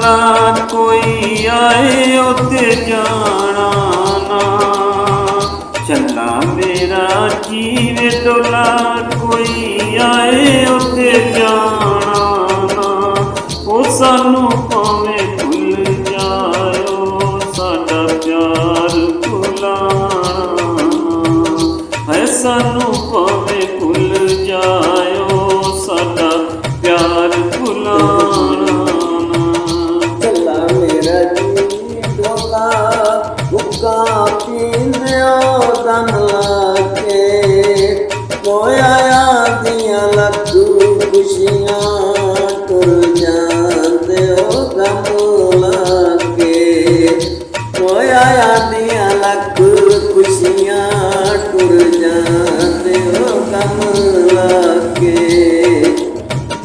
डोला कोई आए उते जाना ना। चला मेरा जीवे डोला कोई आए उते जाना ना। ओ सानू भावें भुल जाओ साडा प्यार भुलाना है। सानू भावें भुल जाओ साडा प्यार भुलाना। चला मेरा जी डोला हुक्का पीने दन लाके। मोया दिया लखू खुशियां टुर जाते हो गम लाके। मोया दिया लखू खुशियां टुर जाते हो गम लाके।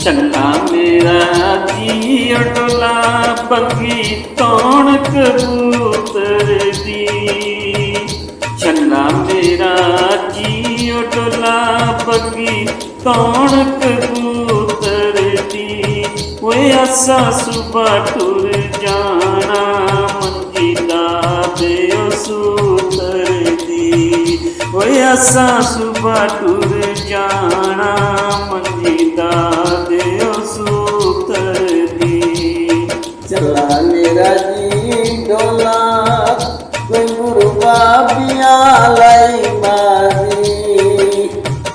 चंगा मेरा जी डोला बगी तौण कबूतर दी। चंगा मेरा जी डोला बगी तौण कबूतर दी। वे असा सुबह टुर जाना मंजी दा देओ सूतर दी। वे असा सुबह टुर जाना मंजी दा देओ सूतर दी। चला मेरा जी डोला कोई मुर्गा पिया लाई बाजी।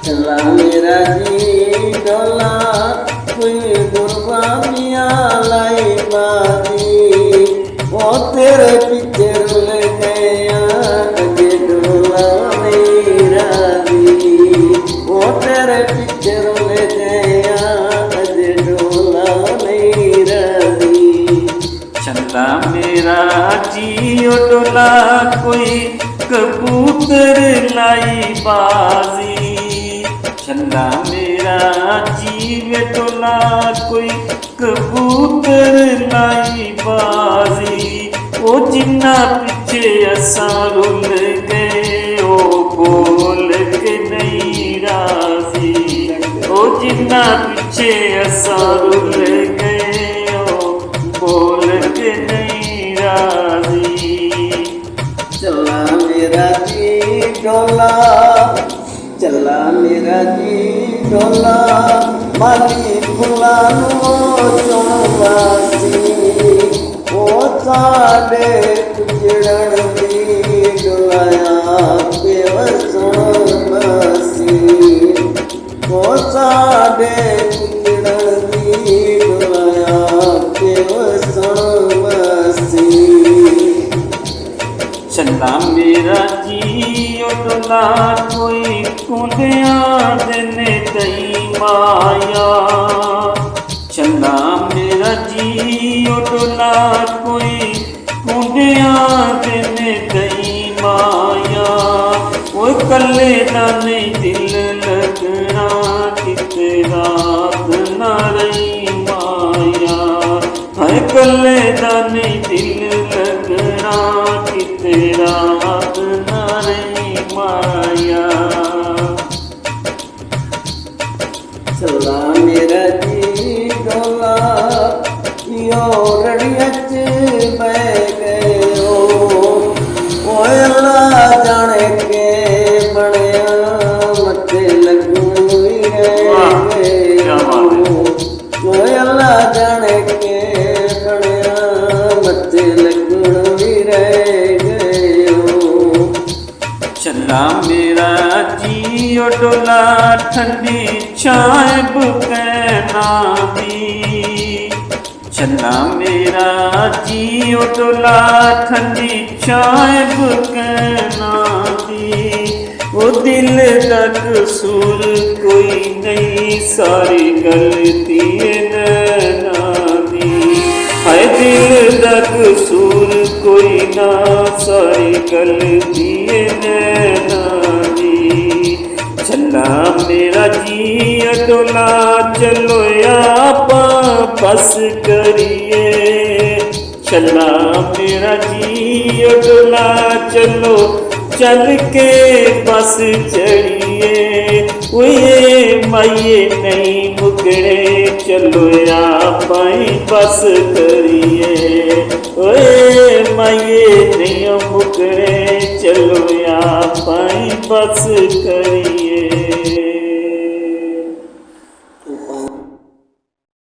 चला मेरा जी डोला कोई मुर्गा पिया लाई बाजी। ओ तेरे पीछे रुल गया अगे डोला मेरा जी। ओ तेरे पीछे रुल गया अगे डोला मेरा जी। चला मेरा जी डोला कोई कबूतर लाई बाजी। चला मेरा जी डोला कोई कबूतर लाई बाजी। ओ जिन्ना पिछे असा रुल गए ओ बोल के नहीं राजी। ओ जिन्ना पिछे असा रुल गए ओ बोल के नहीं राजी। चला मेरा जी डोला चला मेरा जी डोला माली फुलानो चुनवासी। ओ साडे कुजड़न दी डोलाया पेव सुन बसी। ओ साडे कुजड़न दी डोलाया पेव सुन बसी। चला मेरा जी डोला कोई कुंडिया देने तई माया। चला मेरा जी डोला कोई कुंडिया देने तई माया। वो कल्ले दा नहीं दिल लगना किते रात ना रही माया। है कल्ले दा नहीं दिल लगना किते रात ना रही माया। चला मेरा जी डोला यो रड़िया च बह गयो। ओ अल्लाह जाने के बड़िया मथे लगू गए। ओ अल्लाह जाने के बड़िया मथे लगू भी रह गयो। चला मेरा जी डोला ठंडी छाए बुकैना दी। चला मेरा जी डोला ठंडी छाए बुकैना दी। वो दिल का कसूर कोई नहीं सारी गलती नैना दी। हाय दिल का कसूर कोई ना सारी गलती नैना दी। चला मेरा जी डोला चलो आप बस करिए। चला मेरा जी डोला चलो चल के बस चढ़िए। वो ये माइये नहीं मुख ਮੁਕੜੇ ਚਲੋ ਆਪਾਂ ਹੀ ਬਸ ਕਰੀਏ ਓਏ ਮਾਈਏ ਨਹੀਂ ਮੁਕੜੇ ਚਲੋ ਆਪਾਂ ਹੀ ਬਸ ਕਰੀਏ।